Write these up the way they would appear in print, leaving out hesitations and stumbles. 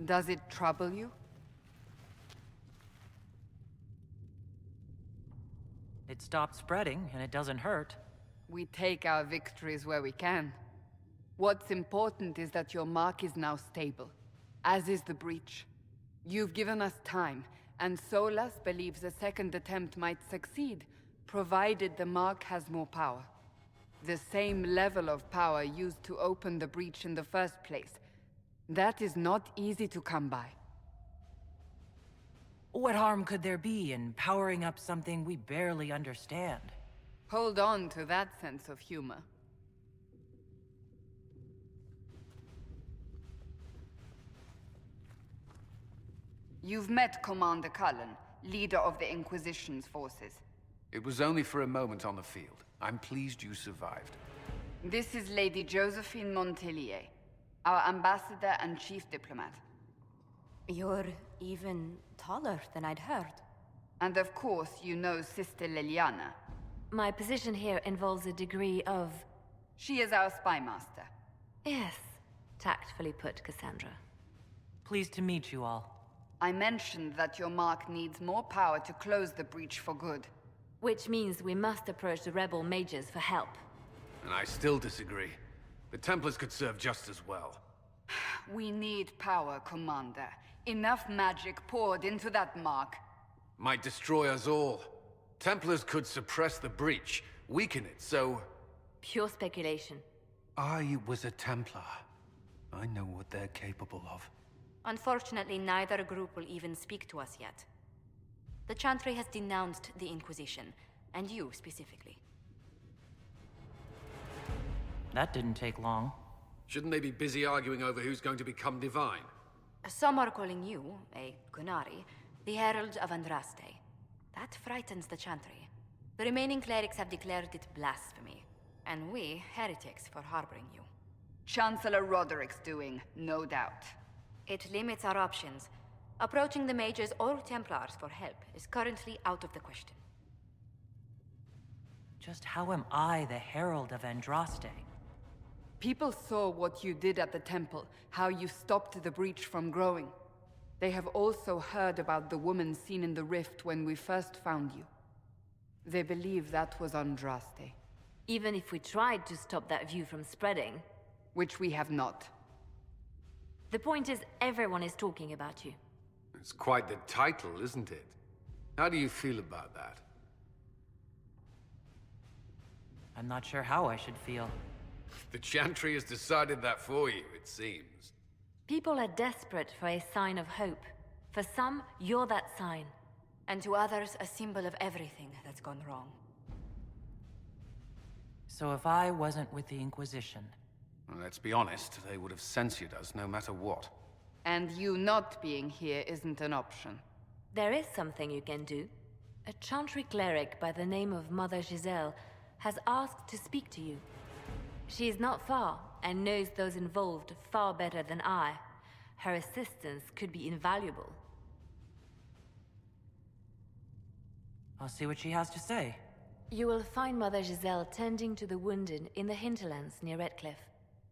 Does it trouble you? It stopped spreading, and it doesn't hurt. We take our victories where we can. What's important is that your mark is now stable, as is the breach. You've given us time, and Solas believes a second attempt might succeed, provided the mark has more power. The same level of power used to open the breach in the first place. That is not easy to come by. What harm could there be in powering up something we barely understand? Hold on to that sense of humor. You've met Commander Cullen, leader of the Inquisition's forces. It was only for a moment on the field. I'm pleased you survived. This is Lady Josephine Montelier, our ambassador and chief diplomat. You're even taller than I'd heard. And of course, you know Sister Liliana. My position here involves a degree of... She is our spy master. Yes, tactfully put, Cassandra. Pleased to meet you all. I mentioned that your mark needs more power to close the breach for good. Which means we must approach the rebel mages for help. And I still disagree. The Templars could serve just as well. We need power, Commander. Enough magic poured into that mark. Might destroy us all. Templars could suppress the breach, weaken it, so... Pure speculation. I was a Templar. I know what they're capable of. Unfortunately, neither group will even speak to us yet. The Chantry has denounced the Inquisition, and you specifically. That didn't take long. Shouldn't they be busy arguing over who's going to become divine? Some are calling you, a Gunari, the Herald of Andraste. That frightens the Chantry. The remaining clerics have declared it blasphemy, and we, heretics, for harboring you. Chancellor Roderick's doing, no doubt. It limits our options. Approaching the mages or Templars for help is currently out of the question. Just how am I the Herald of Andraste? People saw what you did at the temple, how you stopped the breach from growing. They have also heard about the woman seen in the rift when we first found you. They believe that was Andraste. Even if we tried to stop that view from spreading... Which we have not. The point is, everyone is talking about you. It's quite the title, isn't it? How do you feel about that? I'm not sure how I should feel. The Chantry has decided that for you, it seems. People are desperate for a sign of hope. For some, you're that sign. And to others, a symbol of everything that's gone wrong. So if I wasn't with the Inquisition... Well, let's be honest, they would have censored us no matter what. And you not being here isn't an option. There is something you can do. A Chantry cleric by the name of Mother Giselle has asked to speak to you. She is not far, and knows those involved far better than I. Her assistance could be invaluable. I'll see what she has to say. You will find Mother Giselle tending to the wounded in the hinterlands near Redcliffe.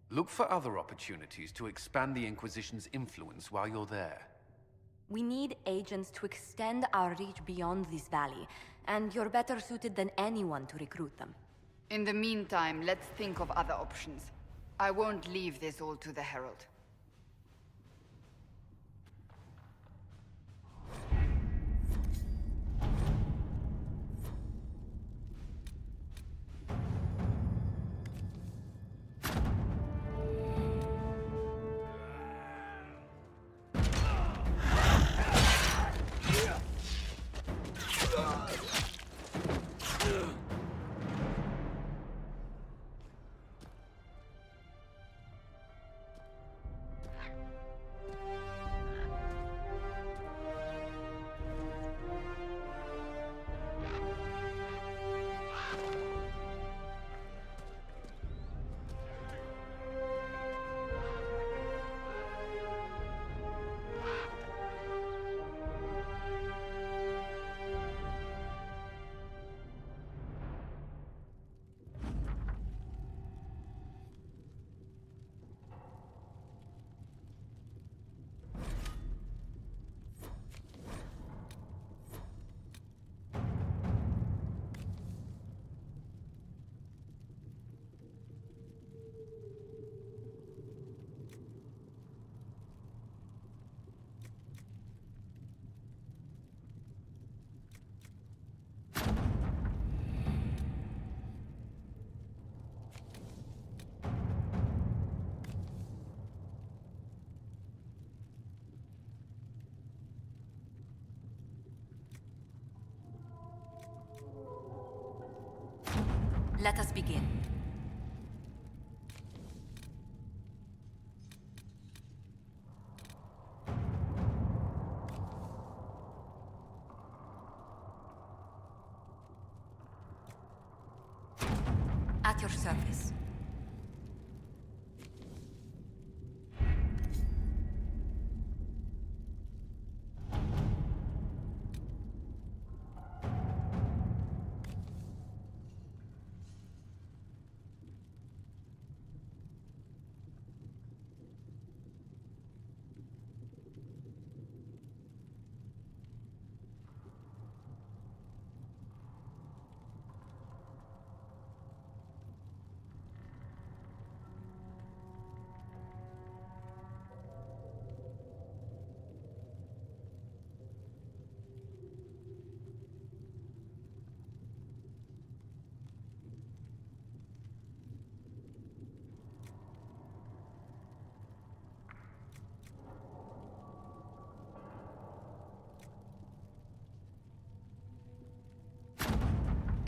Look for other opportunities to expand the Inquisition's influence while you're there. We need agents to extend our reach beyond this valley, and you're better suited than anyone to recruit them. In the meantime, let's think of other options. I won't leave this all to the Herald. Let us begin. At your service.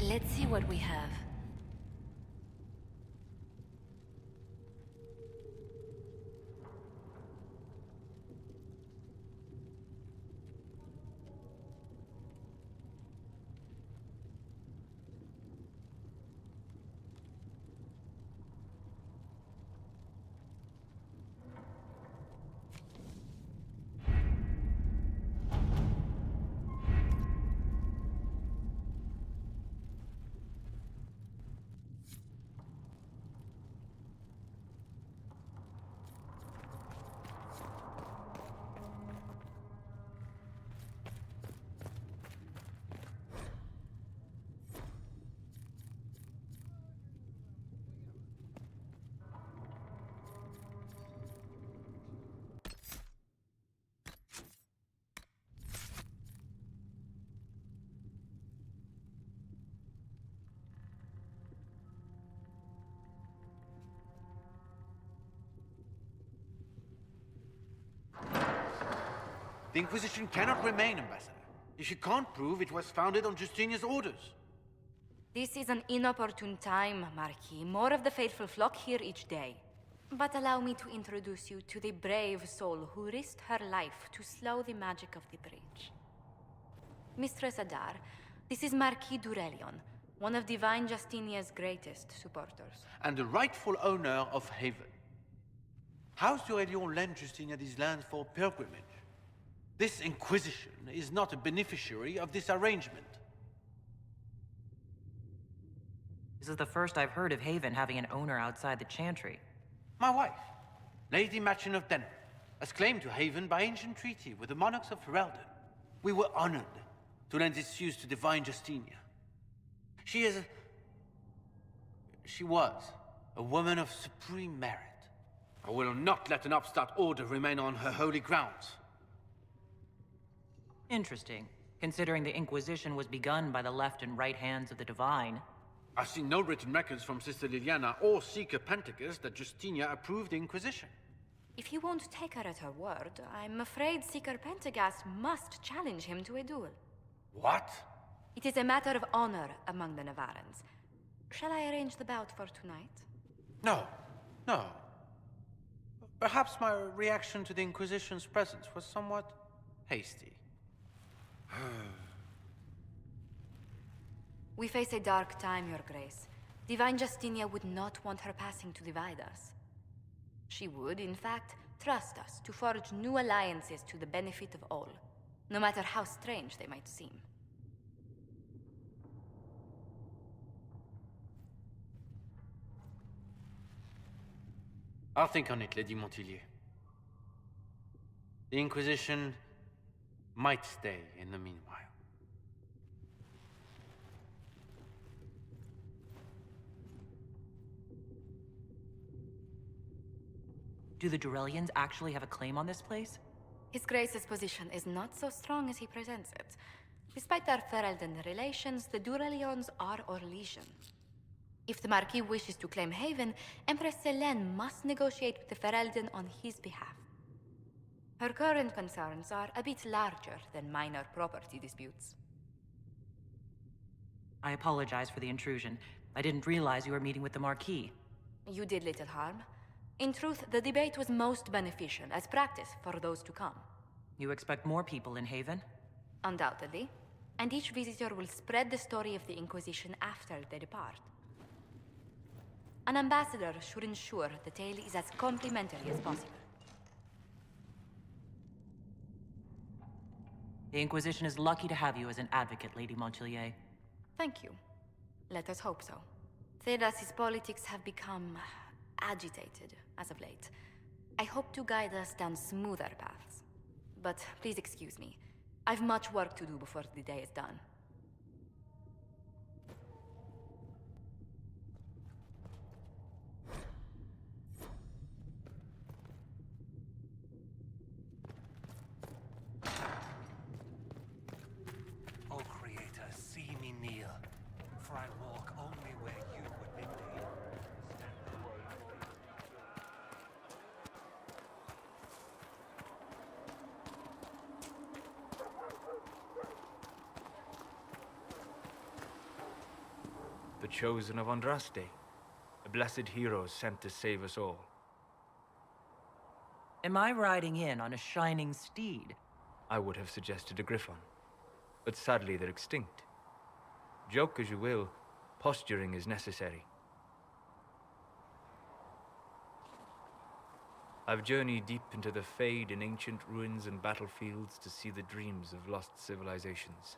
Let's see what we have. The Inquisition cannot remain, Ambassador, if you can't prove it was founded on Justinia's orders. This is an inopportune time, Marquis. More of the faithful flock here each day. But allow me to introduce you to the brave soul who risked her life to slow the magic of the breach. Mistress Adar, this is Marquis Durelion, one of Divine Justinia's greatest supporters. And the rightful owner of Haven. House Durelion lent Justinia these lands for pilgrimage. This Inquisition is not a beneficiary of this arrangement. This is the first I've heard of Haven having an owner outside the Chantry. My wife, Lady Machin of Denver, has claimed to Haven by ancient treaty with the monarchs of Ferelden. We were honored to lend its use to Divine Justinia. She was a woman of supreme merit. I will not let an upstart order remain on her holy grounds. Interesting, considering the Inquisition was begun by the left and right hands of the Divine. I've seen no written records from Sister Liliana or Seeker Pentacus that Justinia approved the Inquisition. If you won't take her at her word, I'm afraid Seeker Pentagast must challenge him to a duel. What? It is a matter of honor among the Navarans. Shall I arrange the bout for tonight? No. Perhaps my reaction to the Inquisition's presence was somewhat hasty. We face a dark time, Your Grace. Divine Justinia would not want her passing to divide us. She would, in fact, trust us to forge new alliances to the benefit of all, no matter how strange they might seem. I'll think on it, Lady Montillier. The Inquisition might stay in the meanwhile. Do the Durelians actually have a claim on this place? His Grace's position is not so strong as he presents it. Despite their Ferelden relations, the Durelions are Orlesian. If the Marquis wishes to claim Haven, Empress Selene must negotiate with the Ferelden on his behalf. Her current concerns are a bit larger than minor property disputes. I apologize for the intrusion. I didn't realize you were meeting with the Marquis. You did little harm. In truth, the debate was most beneficial as practice for those to come. You expect more people in Haven? Undoubtedly. And each visitor will spread the story of the Inquisition after they depart. An ambassador should ensure the tale is as complimentary as possible. The Inquisition is lucky to have you as an advocate, Lady Montchilier. Thank you. Let us hope so. Thedas's politics have become agitated as of late. I hope to guide us down smoother paths. But please excuse me. I've much work to do before the day is done. O Creator, see me kneel, for I walk only where you would bid me. The chosen of Andraste, a blessed hero sent to save us all. Am I riding in on a shining steed? I would have suggested a griffon, but sadly they're extinct. Joke as you will, posturing is necessary. I've journeyed deep into the Fade in ancient ruins and battlefields to see the dreams of lost civilizations.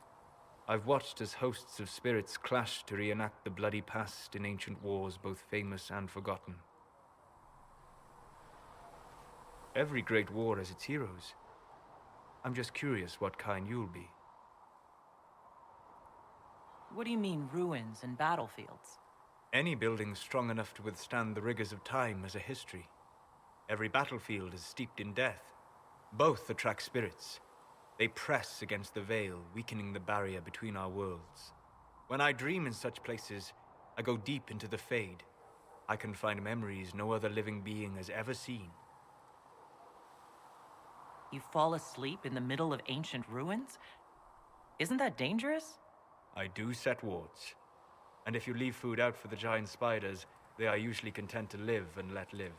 I've watched as hosts of spirits clash to reenact the bloody past in ancient wars both famous and forgotten. Every great war has its heroes. I'm just curious what kind you'll be. What do you mean, ruins and battlefields? Any building strong enough to withstand the rigors of time has a history. Every battlefield is steeped in death. Both attract spirits. They press against the veil, weakening the barrier between our worlds. When I dream in such places, I go deep into the Fade. I can find memories no other living being has ever seen. You fall asleep in the middle of ancient ruins? Isn't that dangerous? I do set wards. And if you leave food out for the giant spiders, they are usually content to live and let live.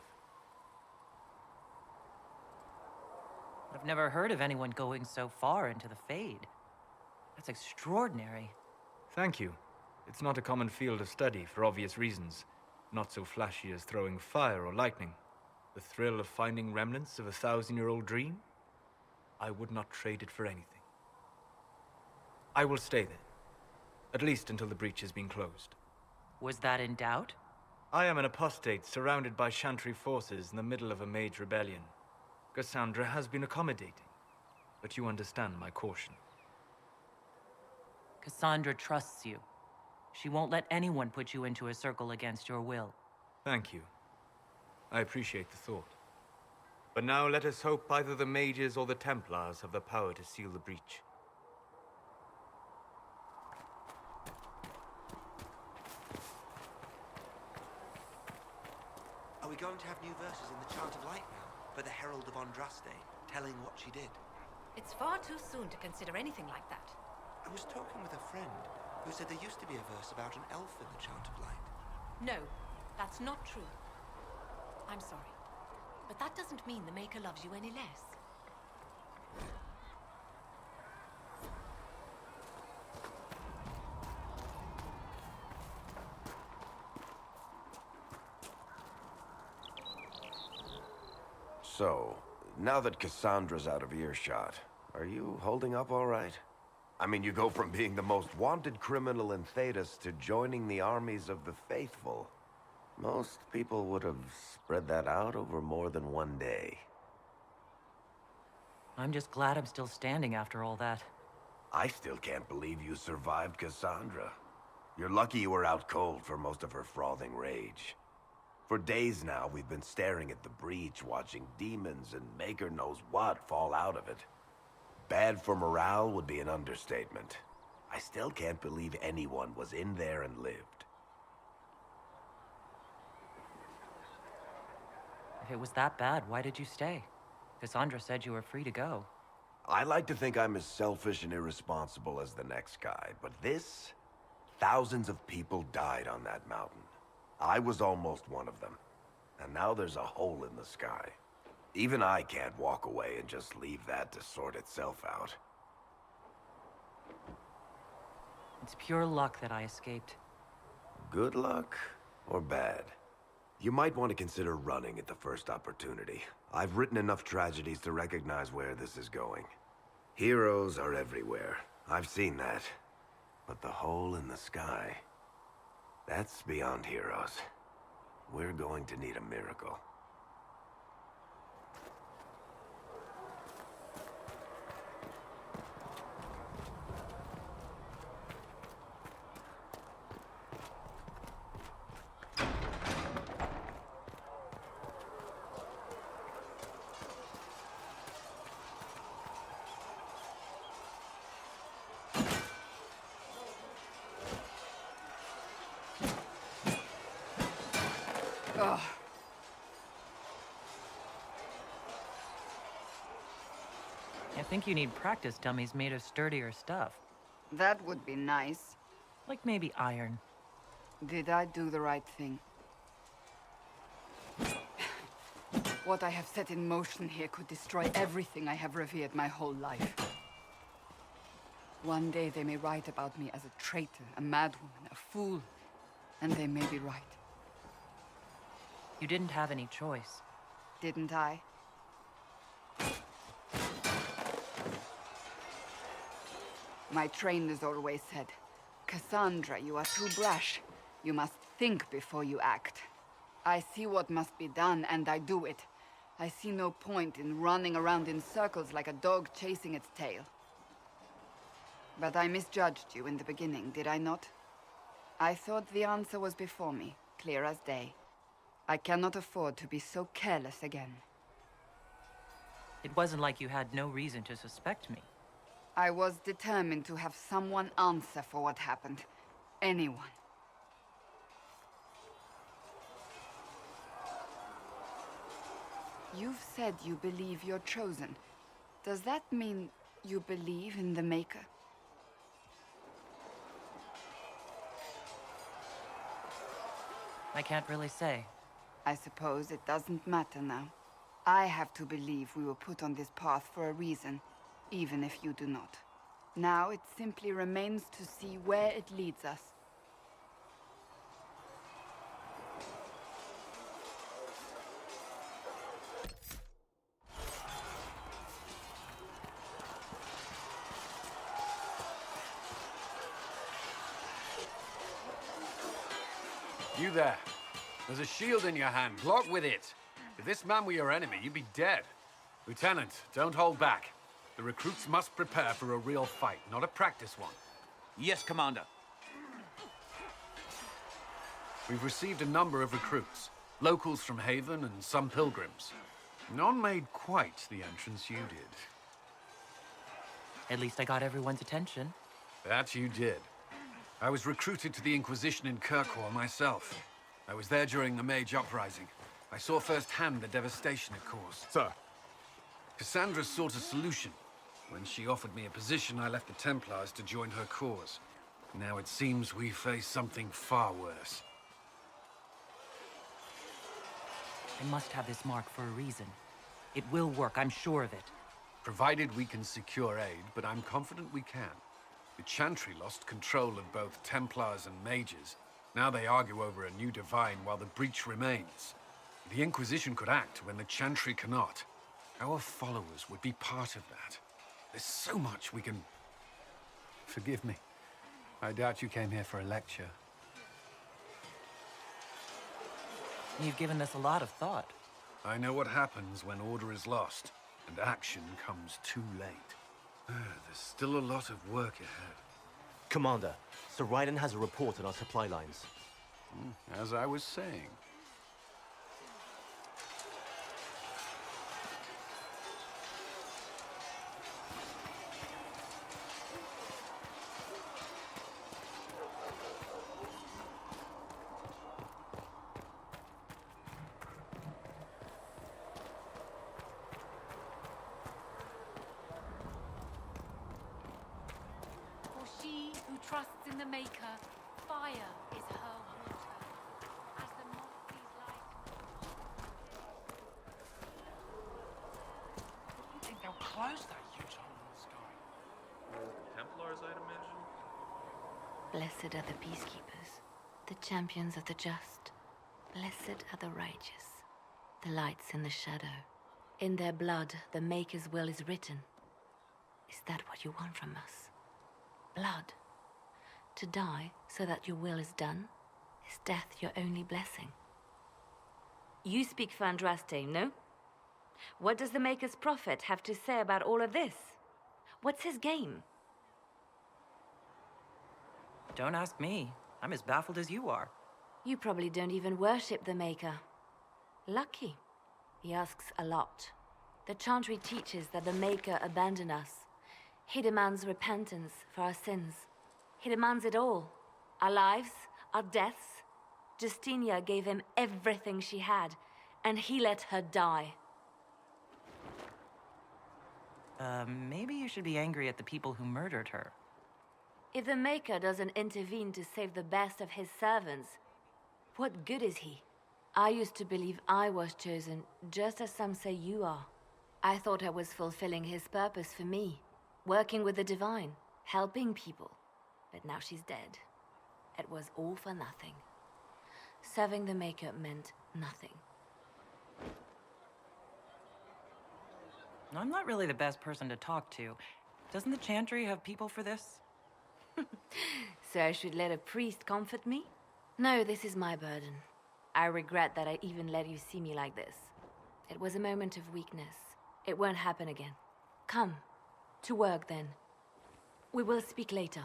I've never heard of anyone going so far into the Fade. That's extraordinary. Thank you. It's not a common field of study for obvious reasons. Not so flashy as throwing fire or lightning. The thrill of finding remnants of a 1,000-year-old dream? I would not trade it for anything. I will stay there. At least until the breach has been closed. Was that in doubt? I am an apostate surrounded by Chantry forces in the middle of a mage rebellion. Cassandra has been accommodating, but you understand my caution. Cassandra trusts you. She won't let anyone put you into a circle against your will. Thank you. I appreciate the thought. But now let us hope either the mages or the Templars have the power to seal the breach. Are we going to have new verses in the Chant of Light now, for the Herald of Andraste, telling what she did? It's far too soon to consider anything like that. I was talking with a friend who said there used to be a verse about an elf in the Chant of Light. No, that's not true. I'm sorry. But that doesn't mean the Maker loves you any less. So, now that Cassandra's out of earshot, are you holding up all right? I mean, you go from being the most wanted criminal in Thedas to joining the armies of the faithful. Most people would have spread that out over more than one day. I'm just glad I'm still standing after all that. I still can't believe you survived Cassandra. You're lucky you were out cold for most of her frothing rage. For days now, we've been staring at the breach, watching demons and maker knows what fall out of it. Bad for morale would be an understatement. I still can't believe anyone was in there and lived. If it was that bad, why did you stay? Cassandra said you were free to go. I like to think I'm as selfish and irresponsible as the next guy, but this Thousands of people died on that mountain. I was almost one of them. And now there's a hole in the sky. Even I can't walk away and just leave that to sort itself out. It's pure luck that I escaped. Good luck or bad? You might want to consider running at the first opportunity. I've written enough tragedies to recognize where this is going. Heroes are everywhere. I've seen that. But the hole in the sky, that's beyond heroes. We're going to need a miracle. Ugh. I think you need practice dummies made of sturdier stuff. That would be nice. Like maybe iron. Did I do the right thing? What I have set in motion here could destroy everything I have revered my whole life. One day they may write about me as a traitor, a madwoman, a fool, and they may be right. You didn't have any choice. Didn't I? My trainers always said, Cassandra, you are too brash. You must think before you act. I see what must be done, and I do it. I see no point in running around in circles like a dog chasing its tail. But I misjudged you in the beginning, did I not? I thought the answer was before me, clear as day. I cannot afford to be so careless again. It wasn't like you had no reason to suspect me. I was determined to have someone answer for what happened. Anyone. You've said you believe you're chosen. Does that mean you believe in the Maker? I can't really say. I suppose it doesn't matter now. I have to believe we were put on this path for a reason, even if you do not. Now it simply remains to see where it leads us. You there. There's a shield in your hand. Block with it. If this man were your enemy, you'd be dead. Lieutenant, don't hold back. The recruits must prepare for a real fight, not a practice one. Yes, Commander. We've received a number of recruits. Locals from Haven and some pilgrims. None made quite the entrance you did. At least I got everyone's attention. That you did. I was recruited to the Inquisition in Kirkwall myself. I was there during the Mage Uprising. I saw firsthand the devastation it caused. Sir. Cassandra sought a solution. When she offered me a position, I left the Templars to join her cause. Now it seems we face something far worse. I must have this mark for a reason. It will work, I'm sure of it. Provided we can secure aid, but I'm confident we can. The Chantry lost control of both Templars and Mages. Now they argue over a new Divine while the breach remains. The Inquisition could act when the Chantry cannot. Our followers would be part of that. There's so much we can... Forgive me. I doubt you came here for a lecture. You've given this a lot of thought. I know what happens when order is lost, and action comes too late. There's still a lot of work ahead. Commander, Sir Raiden has a report on our supply lines. As I was saying. For she who trusts in the Maker fire is her water. As the moth sees light. You think they'll close that huge hole in the sky? Templars, I'd imagine. Blessed are the peacekeepers, the champions of the just. Blessed are the righteous, the lights in the shadow. In their blood, the Maker's will is written. Is that what you want from us? Blood? To die so that your will is done? Is death your only blessing? You speak for Andraste, no? What does the Maker's prophet have to say about all of this? What's his game? Don't ask me. I'm as baffled as you are. You probably don't even worship the Maker. Lucky. He asks a lot. The Chantry teaches that the Maker abandoned us. He demands repentance for our sins. He demands it all. Our lives, our deaths. Justinia gave him everything she had, and he let her die. Maybe you should be angry at the people who murdered her. If the Maker doesn't intervene to save the best of his servants, what good is he? I used to believe I was chosen, just as some say you are. I thought I was fulfilling his purpose for me, working with the Divine, helping people. But now she's dead. It was all for nothing. Serving the Maker meant nothing. I'm not really the best person to talk to. Doesn't the Chantry have people for this? So I should let a priest comfort me? No, this is my burden. I regret that I even let you see me like this. It was a moment of weakness. It won't happen again. Come. To work, then. We will speak later.